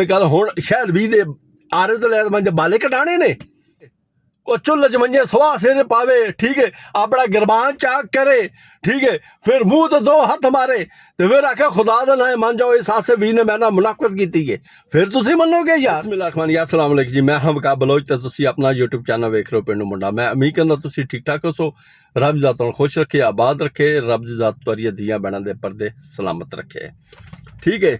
गल हुण शहर भी दे आरे तो ले मंजे बाले कटाने ने वो चुल्ल च मंजे सुहा सिर पावे ठीक है अपना गिरबान चाक करे ठीक है फिर मुंह तो दो हथ मारे तो फिर आखे खुदा दा नाम मान जाओ इस आसे भी ने मैंने मुनाफकत की है फिर तुसी मनोगे यार। बिस्मिल्लाह या अस्सलाम वालेकुम जी मैं हम वकाब बलोच तो तुसी अपना यूट्यूब चैनल वेख रहे हो पिंडू मुंडा। मैं उम्मीद करना तुसी ठीक ठाक हो रब दी जात तुहानू खुश रखे आबाद रखे रब दी जात तुहारियां धीआं भैणां दे पर्दे सलामत रखे ठीक है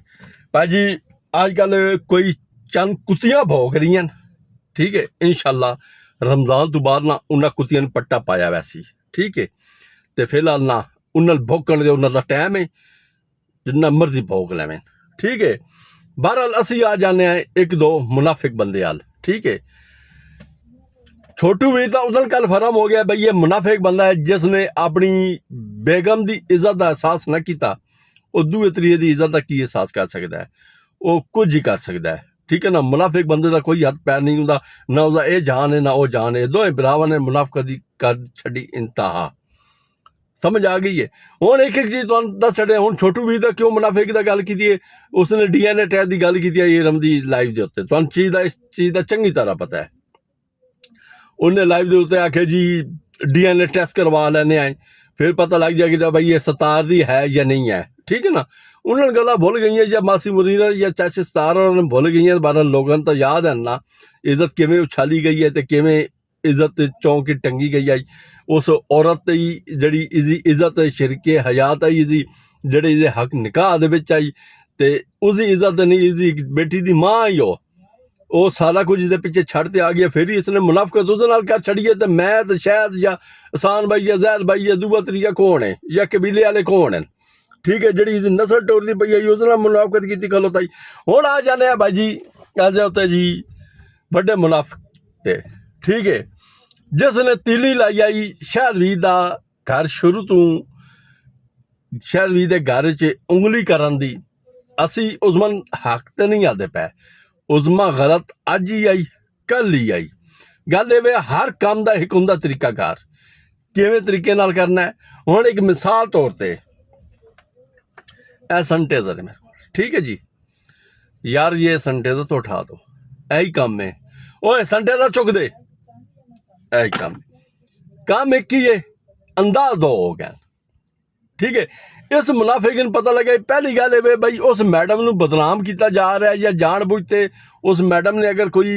भाजी। अजकल कोई चंद कुत्तियां भौंक रही ठीक है इंशाअल्लाह रमज़ान तो बाद ना उन्हें कुत्तियां पट्टा पाया वैसी ठीक है तो फिलहाल ना उन्हें भौंकण दे उन्होंने टाइम है जिन्ना मर्जी भौंक लैवें ठीक है। बहरहाल असी आ जाने एक दो मुनाफिक बंदे हाल ठीक है। छोटू भी तो उस कल फर्म हो गया भाई ये मुनाफिक बंदा है जिसने अपनी बेगम की इज्जत का एहसास ना किया वो दूए तरीके की इज्जत का की एहसास कर सकता है वो कुछ ही कर सकता है ठीक है ना। मुनाफिक बंदे का कोई हथ पैर नहीं होंदा ना उसका ये जान है ना वो जान है दोवें भरावां ने मुनाफिकत कर छड़ी इंतहा समझ आ गई है। हुण एक चीज़ तुहानूं दस छड़े हुण छोटू भी तो क्यों मुनाफिक की गल की है उसने DNA टेस्ट की गल की है रम की लाइव के उत्ते तुहानूं इस चीज़ का चंगी तरह पता है। उन्हें लाइव के उत्ते आखे जी DNA टेस्ट करवा लैने आए फिर पता लग जाएगा भाई ये सतार दी है या नहीं है ठीक है ना। उन्होंने गल्लां भुल गई या मासी मुनीरा या चाचे सतार उन्होंने भुल गई बारह लोगों तो याद है ना इज्जत किवें उछाली गई है तो किवें इज्जत चौंकी टंगी गई आई उस औरत की जिहड़ी इसदी इज्जत शिरके हयात आई इसदी जिहड़ी इसदे हक निकाह दे विच आई ते उसदी इज्जत नहीं इसदी बेटी दी मां ही वो सारा कुछ इसके पिछे छड़ते आ गया फिर ही इसने मुनाफकत उस नाल कर छड़ी है तो मैं तो शायद या आसान भाई या जैद भाई या दूआ तरीका कौन है या कबीले वाले कौन है ठीक है जी नस्ल टोरती पई है उस मुनाफकत की खलोताई। हुण आ जाने भाई जी ऐसे उत्ते जी बड़े मुनाफिक थे ठीक है जिसने तीली लाई आई शहरवी का घर शुरू तो शहरवी के घर च उंगली करन दी असी उस्मन हक तो नहीं आते पै उस्मा गलत अज ही आई कल ही आई गल ये हर काम का एक हुंदा तरीकाकार किवें तरीके नाल करना है। हुण एक मिसाल तौर पर सैनिटाइजर है मेरे को ठीक है जी यार ये सैनिटाइजर तो उठा दो यही काम है ओए सैनिटाइजर चुक दे यही काम एक ही है अंदाज दो हो गया ठीक है। इस मुनाफिक ने पता लगा पहली गल है भाई उस मैडम को बदनाम किया जा रहा है या जान बुझते उस मैडम ने अगर कोई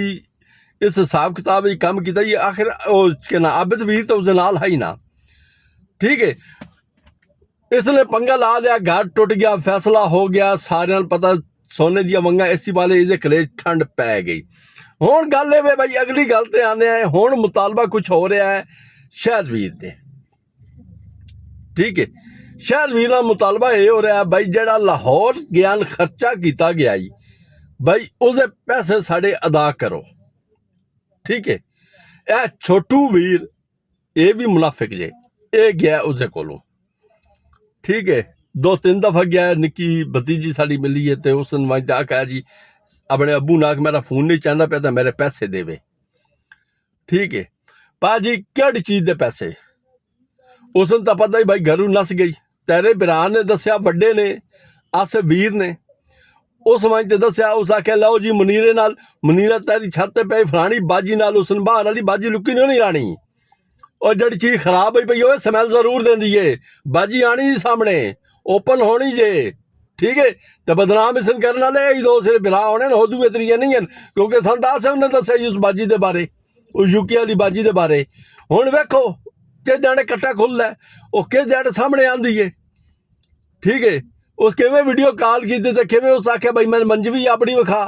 इस हिसाब किताब काम किया आखिर क्या ना आबिद वीर तो उसके नाल है ही ना ठीक है। इसने पंगा ला लिया घर टुट गया फैसला हो गया सारे पता सोने दिया वंगा इसी वाले इसे कलेज ठंड पै गई। हुण गल है भाई अगली गल ते आने हुण मुतालबा कुछ हो रहा है शहरवीर दे ठीक है। शहरवीर का मुतालबा ये हो रहा है भाई जेड़ा लाहौर ज्ञान खर्चा किया गया भाई उसे पैसे साढ़े अदा करो ठीक है। यह छोटू वीर ये भी मुनाफिक जे ये गया उसके कोलों ठीक है 2-3 दफा गया निक्की भतीजी साड़ी मिली है तो उसने मैं आखिया जी अपने अबू नाक मेरा फोन नहीं चाहता पे तो मेरे पैसे देवे ठीक है। भाजी केड़ी चीज़ के पैसे उसने तो पता ही भाई घरों नस गई तेरे भरा ने दसिया वड्डे ने अस वीर ने उस मंच ते दसिया उस आख्या लो जी मुनीरे नाल मुनीरा तेरी छत पे फलानी बाजी नाल उसने बाहर वाली बाजी लुकी नहीं रानी और जी चीज़ खराब हुई पई स्मैल जरूर देंदी है बाजी आनी जी सामने ओपन होनी जे ठीक है। तो बदनाम इसने करने वाले ही दो सिर बिला होने हो दूए तरीके नहीं हैं क्योंकि संतास ने दसिया उस बाजी के बारे उस यूके वाली बाजी के बारे। हुण वेखो किस ध्याड़े कट्टा खुलदा है वो किस ध्याड़े सामने आंदी है ठीक है। उस किवें वीडियो कॉल की तो किवें उस आख्या भाई मैं मंज भी अपनी विखा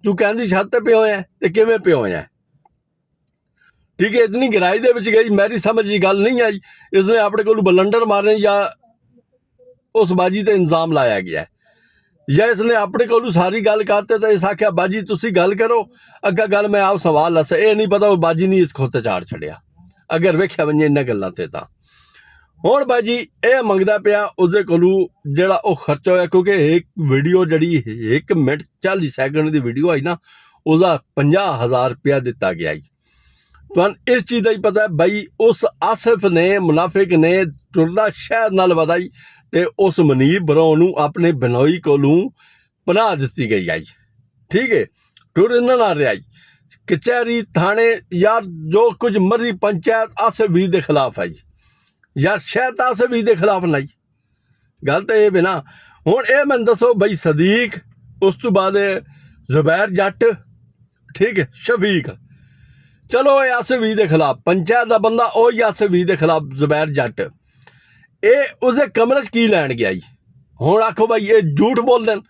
तू कहती छत पे होया तो किवें पे होया ठीक है। इतनी गहराई दे विच गई मेरी समझ की गल नहीं आई इसने अपने को बलंडर मारे या उस बाजी ते इल्जाम लाया गया है या इसने अपने को सारी गल करते तो इस आख्या बाजी तुसी गल करो अग्गा गल मैं आप सवाल दस ये नहीं पता वो बाजी नहीं इस खोते चाड़ छड़िया अगर वेख्या वजे इन्हां गल्लां ते तां। हुण बाजी ये मंगदा पिया उसदे कोलों जिहड़ा वो खर्चा होया क्योंकि एक वीडियो जिहड़ी 1 मिनट 40 सैकंड की वीडियो आई ना उसका 50,000 रुपया दिता गया तुहानूं इस चीज़ का ही पता है भाई उस आसिफ ने मुनाफिक ने टुरदा शहर नाल वधाई ते उस मनीब बरौ नूं अपने बिनोई कोलों पनाह दित्ती गई आई ठीक है टुर इन्ना ना रहा कचहरी थाने यार जो कुछ मर्जी पंचायत आसिफ वीर के खिलाफ आई यार शायद आसिफ वीर के खिलाफ नहीं गल तो ये भी ना हुण ये मैनूं दसो बई सदीक उस तो बाद जुबैर जट ठीक है शफीक चलो ये आसिफ वीर के खिलाफ पंचायत का बंदा वही आसिफ वीर के खिलाफ जुबैर जट ये उसके कमरे च की लैन गया जी हुण आखो भाई ये झूठ बोल देन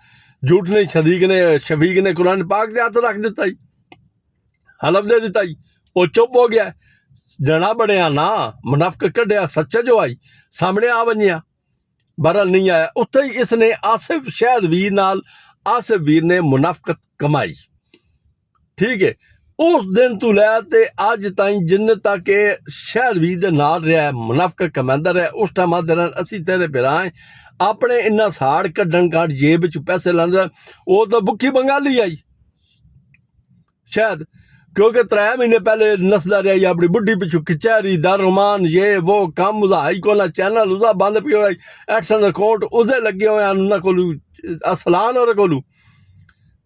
झूठ ने सदीक ने शफीक ने कुरान पाक के हाथ रख दिता जी हलफ दे दिता जी वो चुप हो गया जना बनिया ना मुनाफिक कढ़िया सच्चा जो आई सामने आ बनिया बहरहाल नहीं आया उत्थे ही इसने आसिफ शहद वीर नाल आसिफ वीर ने मुनाफिकत कमाई ठीक है उस दिन तो लैते अज ताई जिन्ने तक शहद वीर दे नाल रहा मुनाफिकत कमांदा रहा उस टाइम दौरान असी तेरे पिराए अपने इन्ना साड़ कड्ढन काट जेब च पैसे लांदा वो तो बुखी बंगाली आई शायद क्योंकि 3 महीने पहले नसदा रहा अपनी बुढ़ी पिछू कचहरी दारोमान ये वो कम उसका हाई कोला चैनल उसका बंद पियो एक्शन अकाउंट उसदे लगे हुए उन्होंने कोलू असलान और कोलू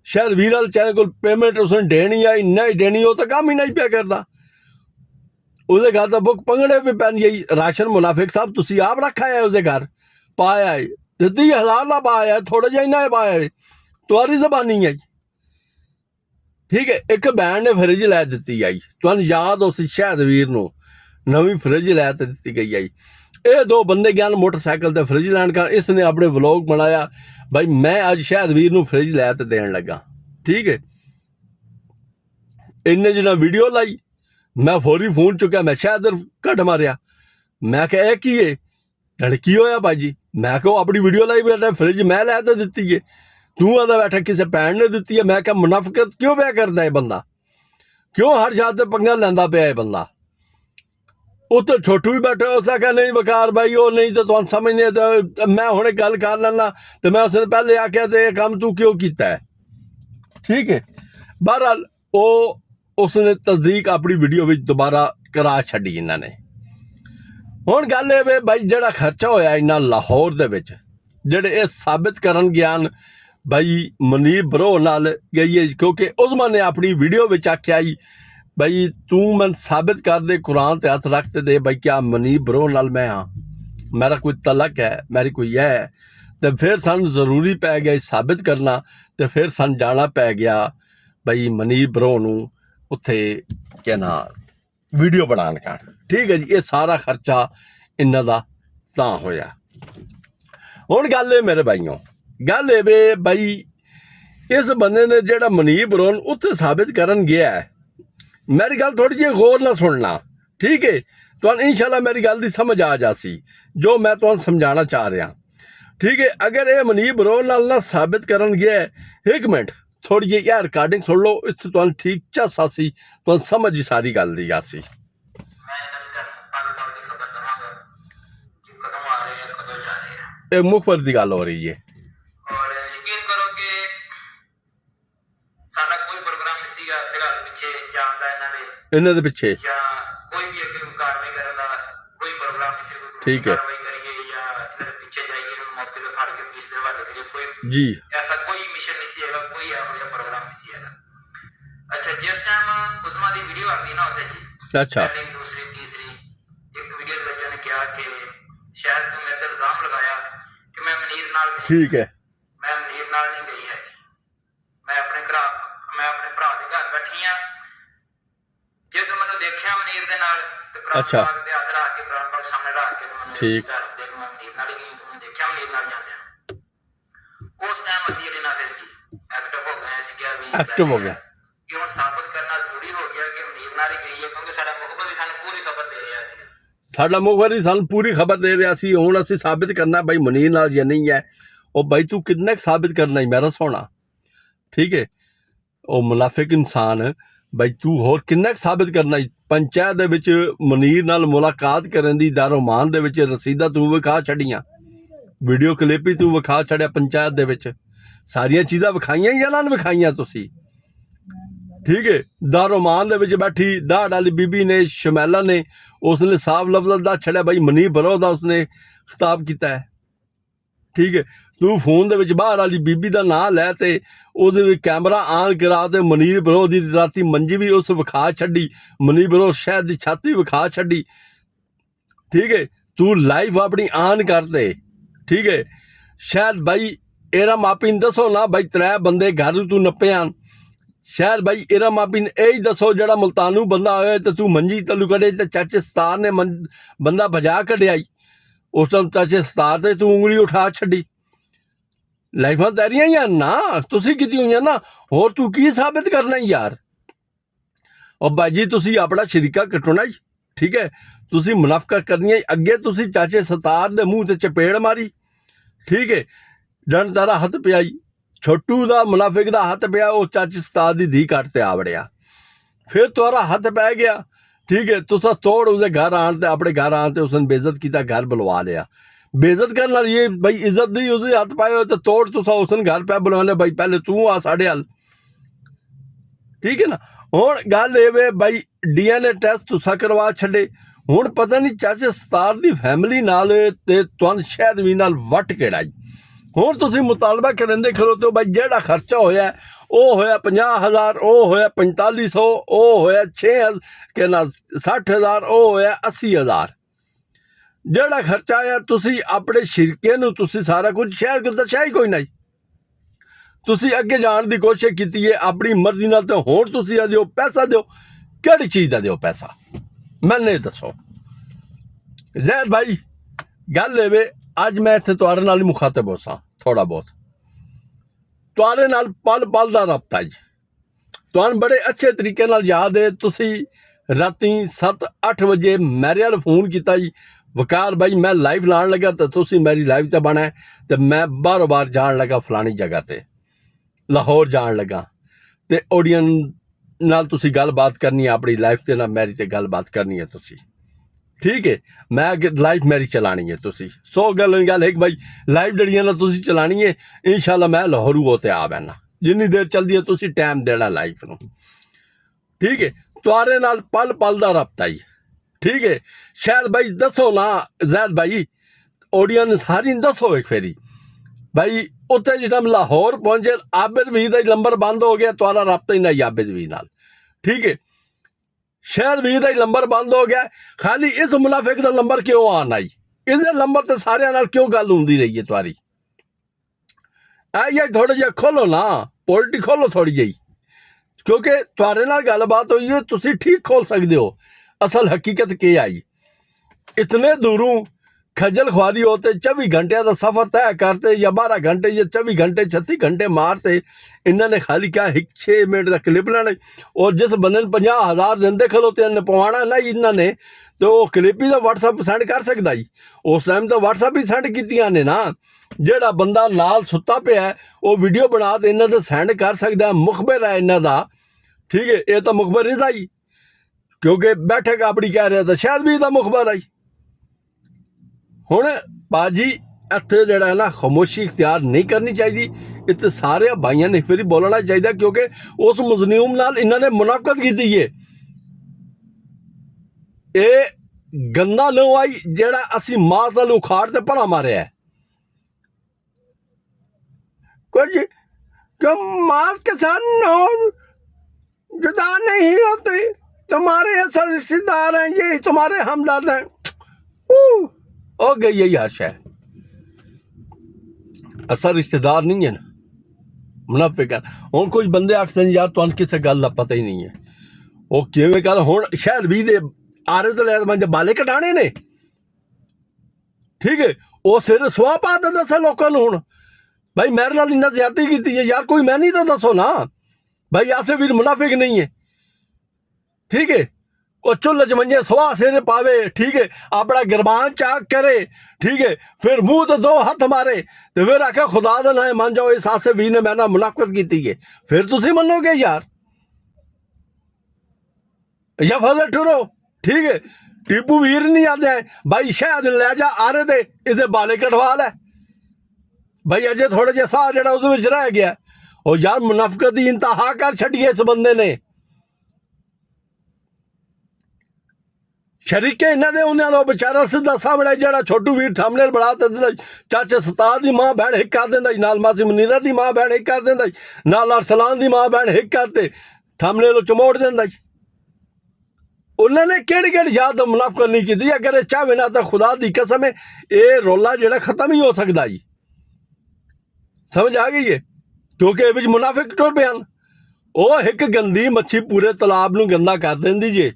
शायद वीर वाले चैनल को पेमेंट उसने देनी आई नहीं देनी वो तो काम ही नहीं पिया करता उसके घर तो बुक पंगड़े भी पैन गई राशन मुनाफिक साहब तुसी आप रखा है उसके घर पाया है 10,000 का पाया है थोड़ा जा इन्ना पाया है तुम्हारी जबानी है ठीक है एक भैन ने फ्रिज लै दी आई तुहानूं याद उस शहद वीर नूं नवीं फ्रिज लै दी गई आई ये 2 बंदे गए मोटरसाइकिल ते फ्रिज लैन कर इसने अपने व्लॉग बनाया भाई मैं अज शहद वीर नूं फ्रिज लै ते देन लगा ठीक है इन्ने जिन्ना वीडियो लाई मैं फौरी फोन चुक्या मैं शहद घट मारिया मैं क्या की है नाले की होया भाई जी मैं कहो अपनी वीडियो लाई बैठा फ्रिज मैं लै ते दित्ती है तू आदा बैठा किसी भैन ने दी है मैं क्या मुनाफिकत क्यों पिया करता है बंदा क्यों हर जात पंगा लैंदा पिया है बंदा उत्थे छोटू भी बैठे उस आख्या नहीं बकार भाई वो नहीं तो तुम समझने तो मैं हुणे गल कर लैना तो मैं उसने पहले आख्या तो यह काम तू क्यों किया है ठीक है बहरहाल वो उसने तस्दीक अपनी वीडियो में दोबारा करा छड्डी इन्होंने हुण गल ये भाई जिहड़ा खर्चा होया इन्ना लाहौर दे विच जिहड़े ये साबित करन गयान भाई मनीर बरोह नाल गई है क्योंकि उस्मान ने अपनी वीडियो में आख्या भाई तू मैं साबित कर दे कुरान ते हथ रख दे भाई क्या मनीर बरोह नाल मैं हाँ मेरा कोई तलक है मेरी कोई है तो फिर सन जरूरी पै गया साबित करना तो फिर सन जाना पै गया भाई मनीर बरोह नूं उत्थे क्या ना वीडियो बनाने का ठीक है जी ये सारा खर्चा इन्हां दा तां होया हुण गल मेरे भाईओ गल ये भाई इस बंदे ने जेड़ा मनीर बरोह उत्थे साबित करन गया है मेरी गल थोड़ी जी गौर ना सुनना ठीक है तुहानूं इंशाल्लाह मेरी गल दी समझ आ जासी जो मैं तुहानूं समझाना चाह रहा ठीक है अगर ये मनीर बरोह नाल ना साबित करन गया है एक मिनट थोड़ी जी यार रिकॉर्डिंग सुन लो इस तुहानूं ठीक झासा सी तुहानूं समझ सारी गल दी आसी मुखबर की गल हो रही है और यकीन करो कि साडा कोई प्रोग्राम नहीं सीगा फिलहाल पीछे जान दा इन्हां दे पीछे या कोई भी अगे कार्रवाई करन दा कोई प्रोग्राम नहीं सी ठीक है कार्रवाई करिए या इन्हां दे पीछे जाइए इन्हां मौके पे फाड़ के पुलिस दे हवाले करिए कोई जी ऐसा कोई मिशन नहीं सीगा कोई ऐसा प्रोग्राम नहीं सीगा अच्छा जिस टाइम उस्मा दी वीडियो आती ना होते जी अच्छा पहली दूसरी तीसरी एक वीडियो दे विच ने कहा कि शायद तुम मेरे ते इल्जाम लगाया कि मैं मनीर नाल ठीक है मैं मनीर नाल नहीं गई है मैं अपने भरा दे घर बैठी हाँ जो तुम मैंने देखा मनीर दे नाल ते कुरान पाक दे हथ रख के कुरान पाक सामने रख के तुम मैंने ठीक देख मैं मनीर नाल ही गई तुमने देखा मनीर नाल जांदे उस टाइम असि जेडे ना फिर भी एक्टिव हो गए सी क्या भी एक्टिव हो गया कि हुण साबित करना जरूरी हो गया कि मनीर नाल ही गई है क्योंकि साडा मुखबर भी सानू पूरी खबर दे रहा सी साडा मुखबर ही सानू पूरी खबर दे रहा सी हुण असीं साबित करना भाई मनीर नाल या नहीं है ਉਹ भाई तू किन्ना साबित करना ही मेरा सोना ठीक है ਉਹ मुनाफिक इंसान भाई तू होर किन्ना साबित करना पंचायत दे विच मनीर नाल मुलाकात करन दी दारोमान दे विच रसीदा तू विखा छड़ियां वीडियो क्लिप ही तू विखा छड़िया पंचायत दे विच सारियां चीज़ां विखाइयां या ना विखाइयां तुसी ठीक है दारोमान दे विच बैठी दाड़ वाली बीबी ने शमैला ने उसने साफ लफ्ज़ दस छड़िया भाई मनीर बरोह दा उसने खिताब किया है ठीक है ਤੂੰ ਫੋਨ ਦੇ ਵਿੱਚ ਬਾਹਰ ਵਾਲੀ ਬੀਬੀ ਦਾ ਨਾਂ ਲੈ ਤੇ ਉਹਦੇ ਵਿੱਚ ਕੈਮਰਾ ਆਨ ਕਰਾ ਤੇ ਮਨੀਰ ਬਰੋ ਦੀ ਰਾਤੀ ਮੰਜੀ ਵੀ ਉਸ ਵਿਖਾ ਛੱਡੀ, ਮਨੀਰ ਬਰੋ ਸ਼ਹਿਰ ਦੀ ਛਾਤੀ ਵਿਖਾ ਛੱਡੀ। ਠੀਕ ਹੈ, ਤੂੰ ਲਾਈਫ ਆਪਣੀ ਆਨ ਕਰਤੇ। ਠੀਕ ਹੈ, ਸ਼ਾਇਦ ਬਾਈ ਇਹਦਾ ਮਾਪੀ ਨੂੰ ਦੱਸੋ ਨਾ ਬਾਈ 3 ਬੰਦੇ ਘਰ ਤੂੰ ਨੱਪਿਆ। ਸ਼ਾਇਦ ਬਾਈ ਇਹਦਾ ਮਾਪੀ ਨੇ ਇਹ ਹੀ ਦੱਸੋ ਜਿਹੜਾ ਮੁਲਤਾਨੂ ਬੰਦਾ ਹੋਇਆ ਤੇ ਤੂੰ ਮੰਜੀ ਤਲੂ ਕੱਢੇ ਤੇ ਚਾਚੇ ਸਤਾਰ ਨੇ ਬੰਦਾ ਭਜਾ ਕੱਢਿਆ। ਉਸ ਟਾਈਮ ਚਾਚੇ ਸਤਾਰ ਤੇ ਤੂੰ ਉਂਗਲੀ ਉਠਾ ਛੱਡੀ। ਲਾਈਫਾਂ ਤੇਰੀਆਂ ਹੀ ਆ ਨਾ, ਤੁਸੀਂ ਕੀਤੀ ਹੋਈਆਂ ਨਾ, ਹੋਰ ਤੂੰ ਕੀ ਸਾਬਿਤ ਕਰਨਾ ਯਾਰ। ਉਹ ਬਾਈ ਜੀ ਤੁਸੀਂ ਆਪਣਾ ਸ਼ਰੀਕਾ ਕੱਟਣਾ ਹੀ। ਠੀਕ ਹੈ, ਤੁਸੀਂ ਮੁਨਾਫਕਤ ਕਰਨੀਆਂ। ਅੱਗੇ ਤੁਸੀਂ ਚਾਚੇ ਸਤਾਰ ਦੇ ਮੂੰਹ ਤੇ ਚਪੇੜ ਮਾਰੀ। ਠੀਕ ਹੈ, ਜਨ ਤਾਰਾ ਹੱਥ ਪਿਆਈ, ਛੋਟੂ ਦਾ ਮੁਨਾਫਿਕ ਦਾ ਹੱਥ ਪਿਆ, ਉਹ ਚਾਚੇ ਸਤਾਰ ਦੀ ਧੀ ਕੱਟ ਤੇ ਆ ਵੜਿਆ। ਫਿਰ ਤੁਹਾਡਾ ਹੱਥ ਪੈ ਗਿਆ। ਠੀਕ ਹੈ, ਤੁਸੀਂ ਤੋੜ ਉਹਦੇ ਘਰ ਆਣ ਤੇ ਆਪਣੇ ਘਰ ਆਣ ਤੇ ਉਸਨੇ ਬੇਇੱਜ਼ਤ ਕੀਤਾ, ਘਰ ਬੁਲਵਾ ਲਿਆ। ਬੇਇੱਜ਼ਤ ਕਰਨ ਨਾਲ ਇਹ ਬਈ ਇੱਜ਼ਤ ਦੀ ਉਸਦੇ ਹੱਥ ਪਾਏ ਹੋ ਤੇ ਤੋੜ ਤੁਸੀਂ ਉਸਨੇ ਘਰ ਪੈ ਬੁਲਾਉਣੇ ਬਾਈ ਪਹਿਲੇ ਤੂੰ ਆ ਸਾਡੇ ਹੱਲ। ਠੀਕ ਹੈ ਨਾ। ਹੁਣ ਗੱਲ ਇਹ ਵੇ ਬਾਈ DNA ਟੈਸਟ ਤੁਸੀਂ ਕਰਵਾ ਛੱਡੇ। ਹੁਣ ਪਤਾ ਨਹੀਂ ਚਾਚੇ ਸਤਾਰ ਦੀ ਫੈਮਿਲੀ ਨਾਲ ਤੇ ਤੁਹਾਨੂੰ ਸ਼ਾਇਦ ਵੀ ਨਾਲ ਵੱਟ ਕਿਹੜਾ। ਹੁਣ ਤੁਸੀਂ ਮੁਤਾਲਬਾ ਕਰਨ ਦੇ ਖਲੋਤੇ ਬਾਈ ਜਿਹੜਾ ਖਰਚਾ ਹੋਇਆ ਉਹ ਹੋਇਆ 50,000, ਉਹ ਹੋਇਆ 4500, ਉਹ ਹੋਇਆ 60,000, ਉਹ ਹੋਇਆ 80,000। ਜਿਹੜਾ ਖਰਚਾ ਆਇਆ ਤੁਸੀਂ ਆਪਣੇ ਸ਼ਿਰਕੇ ਨੂੰ ਤੁਸੀਂ ਸਾਰਾ ਕੁਝ ਸ਼ਹਿਰ ਕੋਲ ਦੱਸਿਆ ਹੀ ਕੋਈ ਨਹੀਂ। ਤੁਸੀਂ ਅੱਗੇ ਜਾਣ ਦੀ ਕੋਸ਼ਿਸ਼ ਕੀਤੀ ਹੈ ਆਪਣੀ ਮਰਜ਼ੀ ਨਾਲ, ਤੇ ਹੁਣ ਤੁਸੀਂ ਆ ਦਿਓ ਪੈਸਾ ਦਿਓ। ਕਿਹੜੀ ਚੀਜ਼ ਦਾ ਦਿਓ ਪੈਸਾ ਮੈਨੂੰ ਇਹ ਦੱਸੋ। ਜ਼ੈਦ ਭਾਈ ਗੱਲ ਇਹ ਵੇ ਅੱਜ ਮੈਂ ਇੱਥੇ ਤੁਹਾਡੇ ਨਾਲ ਹੀ ਮੁਖਾਤਬ ਹੋ ਸਾਂ। ਥੋੜਾ ਬਹੁਤ ਤੁਹਾਡੇ ਨਾਲ ਪਲ ਪਲ ਦਾ ਰਬਤਾ ਜੀ। ਤੁਹਾਨੂੰ ਬੜੇ ਅੱਛੇ ਤਰੀਕੇ ਨਾਲ ਯਾਦ ਹੈ, ਤੁਸੀਂ ਰਾਤੀ 7-8 ਵਜੇ ਮੇਰੇ ਵੱਲ ਫੋਨ ਕੀਤਾ ਜੀ, ਵਕਾਰ ਭਾਈ ਮੈਂ ਲਾਈਵ ਲਾਉਣ ਲੱਗਾ ਤਾਂ ਤੁਸੀਂ ਮੇਰੀ ਲਾਈਵ ਤੇ ਬਣਾ ਤੇ ਮੈਂ ਬਾਰੋ ਬਾਰ ਜਾਣ ਲੱਗਾ ਫਲਾਣੀ ਜਗ੍ਹਾ ਤੇ, ਲਾਹੌਰ ਜਾਣ ਲੱਗਾ ਤੇ ਆਡੀਅנס ਨਾਲ ਤੁਸੀਂ ਗੱਲਬਾਤ ਕਰਨੀ ਹੈ ਆਪਣੀ ਲਾਈਫ ਤੇ ਨਾਲ ਮੇਰੀ ਤੇ ਗੱਲਬਾਤ ਕਰਨੀ ਹੈ ਤੁਸੀਂ। ਠੀਕ ਹੈ, ਮੈਂ ਅੱਗੇ ਲਾਈਫ ਮੇਰੀ ਚਲਾਣੀ ਹੈ ਤੁਸੀਂ। 100 ਗੱਲ ਇੱਕ ਬਾਈ ਲਾਈਵ ਜਿਹੜੀਆਂ ਨਾ ਤੁਸੀਂ ਚਲਾਣੀ ਹੈ। ਇਨਸ਼ਾਅੱਲਾ ਮੈਂ ਲਾਹੌਰੂ ਹੋ ਤੇ ਆ ਬੈਣਾ ਜਿੰਨੀ ਦੇਰ ਚੱਲਦੀ ਹੈ ਤੁਸੀਂ ਟਾਈਮ ਦੇਣਾ ਲਾਈਫ ਨੂੰ। ਠੀਕ ਹੈ, ਤੁਹਾਡੇ ਨਾਲ ਪਲ ਪਲ ਦਾ ਰਬਤਾ ਜੀ। ਠੀਕ ਹੈ, ਸ਼ਾਇਦ ਭਾਈ ਦੱਸੋ ਨਾ ਜ਼ੈਦ ਭਾਈ ਆਡੀਅנס ਸਾਰੀ ਦੱਸੋ ਇੱਕ ਫੇਰੀ ਭਾਈ ਉੱਥੇ ਜਿਹੜਾ ਲਾਹੌਰ ਪਹੁੰਚੇ ਆਬਿਦ ਵੀ ਦਾ ਨੰਬਰ ਬੰਦ ਹੋ ਗਿਆ, ਤੁਹਾਡਾ ਰਬਤਾ ਹੀ ਨਹੀਂ ਆਬਿਦ ਵੀ ਨਾਲ। ਠੀਕ ਹੈ, ਸ਼ਹਿਰ ਵੀ ਦਾ ਨੰਬਰ ਬੰਦ ਹੋ ਗਿਆ, ਖਾਲੀ ਇਸ ਮੁਨਾਫਿਕ ਦਾ ਨੰਬਰ ਕਿਉਂ ਆਣਾ ਜੀ? ਇਸਦੇ ਨੰਬਰ ਤੇ ਸਾਰਿਆਂ ਨਾਲ ਕਿਉਂ ਗੱਲ ਹੁੰਦੀ ਰਹੀ ਹੈ ਤੁਹਾਡੀ? ਇਹ ਥੋੜਾ ਜਿਹਾ ਖੋਲੋ ਨਾ, ਪੋਲਿਟੀ ਖੋਲੋ ਥੋੜੀ ਜਿਹੀ, ਕਿਉਂਕਿ ਤੁਹਾਡੇ ਨਾਲ ਗੱਲਬਾਤ ਹੋਈ ਹੈ, ਤੁਸੀਂ ਠੀਕ ਖੋਲ ਸਕਦੇ ਹੋ ਅਸਲ ਹਕੀਕਤ ਕੀ ਆਈ। ਇਤਨੇ ਦੂਰੋਂ खजल खुआरी होते 24 घंटे का सफ़र तय करते या 12 घंटे या 24 घंटे 36 घंटे मारते। इन्होंने खाली क्या 6 मिनट का क्लिप लेना और जिस बंदे ने 50,000 देंदे खलोते इन्हें पवाना नहीं इन्होंने तो वो क्लिप ही तो व्हाट्सएप सेंड कर सकता ही। उस टाइम तो व्हाट्सएप ही सेंड कीतियां ने ना, ਜਿਹੜਾ ਬੰਦਾ ਨਾਲ ਸੁੱਤਾ ਪਿਆ ਉਹ ਵੀਡੀਓ ਬਣਾ ਤੇ ਇਹਨਾਂ ਤੇ ਸੈਂਡ ਕਰ ਸਕਦਾ। ਮੁਖਬਰ ਹੈ ਇਹਨਾਂ ਦਾ। ਠੀਕ ਹੈ, ਇਹ ਤਾਂ ਮੁਖਬਰ ਰਿਜ਼ਾ ਹੀ ਕਿਉਂਕਿ ਬੈਠਕ ਆਪਣੀ ਕਹਿ ਰਿਹਾ ਤਾਂ ਸ਼ਾਇਦ ਵੀ ਇਹਦਾ ਮੁਖਬਰ ਆਈ। ਹੁਣ ਬਾਜੀ ਇੱਥੇ ਜਿਹੜਾ ਹੈ ਨਾ ਖਾਮੋਸ਼ੀ ਇਖਤਿਆਰ ਨਹੀਂ ਕਰਨੀ ਚਾਹੀਦੀ। ਇੱਥੇ ਸਾਰੇ ਭਾਈਆਂ ਨੇ ਫਿਰ ਬੋਲਣਾ ਚਾਹੀਦਾ ਕਿਉਂਕਿ ਉਸ ਮਜ਼ਲੂਮ ਨਾਲ ਇਹਨਾਂ ਨੇ ਮੁਨਾਫਕਤ ਕੀਤੀ ਹੈ। ਇਹ ਗੰਦਾ ਲੋ ਆਈ ਜਿਹੜਾ ਅਸੀਂ ਮਾਸ ਨਾਲ ਉਖਾੜ ਤੇ ਭਰਾ ਮਾਰਿਆ कुछ जो मांस के साथ जुदा नहीं होते। तुम्हारे असल रिश्तेदार हैं, ये तुम्हारे हमदर्द हैं। हो गई यही हर्ष है, असल रिश्तेदार नहीं है ना, मुनाफिक है। हूँ कुछ बंदे आखते यार तुहानू किसी गल का पता ही नहीं है। वो किवें गल हूँ शायद भी दे आरे तो ले मैं बाले कटाने ने। ठीक है, वो सिर सुहा पा दे दस लोगों को। हूँ भाई मेरे नाल इन्ना ज्यादती की है यार, कोई मैं नहीं तो दसो ना भाई। ऐसे भी मुनाफिक नहीं है। ठीक है, वो चुल जमंजे सुहा सिर पावे। ठीक है, अपना गिरबान चाक करे। ठीक है, फिर मुंह तो 2 हाथ मारे तो फिर आखे खुदा दा नाम मान जाओ इस आसे भी ने मेरे नाल मुनाफिकत की है, फिर तुसी मनोगे यार या फजल ठुरो। ठीक है, टीपू वीर नहीं आते भाई, शायद ले जा आ रहे थे इसे बाले कटवा ले भाई। अजे थोड़ा जिहा साह जिहड़ा उस विच रह गया। और यार मुनाफिकत की इंतहा कर छड़ी इस बंदे ने। ਸ਼ਰੀਕੇ ਇਹਨਾਂ ਦੇ ਉਹਨਾਂ ਨੂੰ ਵਿਚਾਰਾ ਸਿੱਧਾ ਸਾਹਮਣੇ ਜਿਹੜਾ ਛੋਟੂ ਵੀਰ ਥੰਬਨੇਲ ਬਣਾ ਦਿੰਦਾ ਚਾਚੇ ਸਤਾਰ ਦੀ ਮਾਂ ਭੈਣ ਹਿੱਕ ਕਰ ਦਿੰਦਾ ਨਾਲ ਮਾਸੀ ਮਨੀਰਾ ਦੀ ਮਾਂ ਭੈਣ ਹਿੱਕ ਕਰ ਦਿੰਦਾ ਨਾਲ ਅਰਸਲਾਨ ਦੀ ਮਾਂ ਭੈਣ ਹਿੱਕ ਕਰਤੇ ਥੰਬਨੇਲ ਚਮੋੜ ਦਿੰਦਾ ਉਹਨਾਂ ਨੇ ਕਿਹੜੀ ਕਿਹੜੀ ਯਾਦ ਮੁਨਾਫਕਤ ਨਹੀਂ ਕੀਤੀ ਅਗਰ ਇਹ ਚਾਹਵੇ ਨਾ ਤਾਂ ਖੁਦਾ ਦੀ ਕਸਮ ਹੈ ਇਹ ਰੋਲਾ ਜਿਹੜਾ ਖਤਮ ਹੀ ਹੋ ਸਕਦਾ ਜੀ ਸਮਝ ਆ ਗਈ ਹੈ ਕਿਉਂਕਿ ਇਹ ਵਿੱਚ ਮੁਨਾਫਿਕ ਟੁਰ ਬਿਆਨ ਉਹ ਇੱਕ ਗੰਦੀ ਮੱਛੀ ਪੂਰੇ ਤਲਾਬ ਨੂੰ ਗੰਦਾ ਕਰ ਦਿੰਦੀ ਜੇ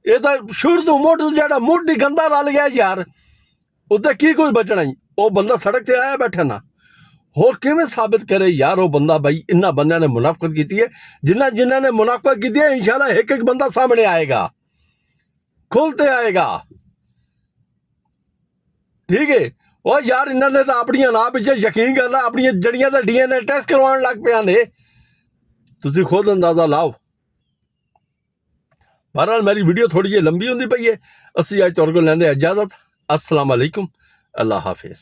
ਇਹ ਤਾਂ ਸ਼ੁਰੂ ਤੋਂ ਮੁੱਢ ਜਿਹੜਾ ਮੁੱਢ ਹੀ ਗੰਦਾ ਰਲ ਗਿਆ ਯਾਰ ਉੱਤੇ ਕੀ ਕੁਝ ਬਚਣਾ ਜੀ ਉਹ ਬੰਦਾ ਸੜਕ ਤੇ ਆਇਆ ਬੈਠਾ ਨਾ ਹੋਰ ਕਿਵੇਂ ਸਾਬਿਤ ਕਰੇ ਯਾਰ ਉਹ ਬੰਦਾ ਬਈ ਇਹਨਾਂ ਬੰਦਿਆਂ ਨੇ ਮੁਨਾਫਕਤ ਕੀਤੀ ਹੈ ਜਿਨ੍ਹਾਂ ਨੇ ਮੁਨਾਫਕਤ ਕੀਤੀ ਹੈ ਇਨਸ਼ਾਅੱਲਾ ਇੱਕ ਇੱਕ ਬੰਦਾ ਸਾਹਮਣੇ ਆਏਗਾ ਖੁੱਲਤੇ ਆਏਗਾ ਠੀਕ ਹੈ ਉਹ ਯਾਰ ਇਹਨਾਂ ਨੇ ਤਾਂ ਆਪਣੀਆਂ ਨਾ ਪਿੱਛੇ ਯਕੀਨ ਕਰਨਾ ਆਪਣੀਆਂ ਜੜੀਆਂ ਦਾ DNA ਟੈਸਟ ਕਰਵਾਉਣ ਲੱਗ ਪਿਆ ਨੇ ਤੁਸੀਂ ਖੁਦ ਅੰਦਾਜ਼ਾ ਲਾਓ ਬਹਰਹਾਲ ਮੇਰੀ ਵੀਡੀਓ ਥੋੜੀ ਜਿਹੀ ਲੰਬੀ ਹੁੰਦੀ ਪਈ ਹੈ ਅਸੀਂ ਅੱਜ ਤੁਹਾਡੇ ਕੋਲ ਲੈਂਦੇ ਇਜਾਜ਼ਤ अस्सलाम वालेकुम अल्लाह हाफिज़।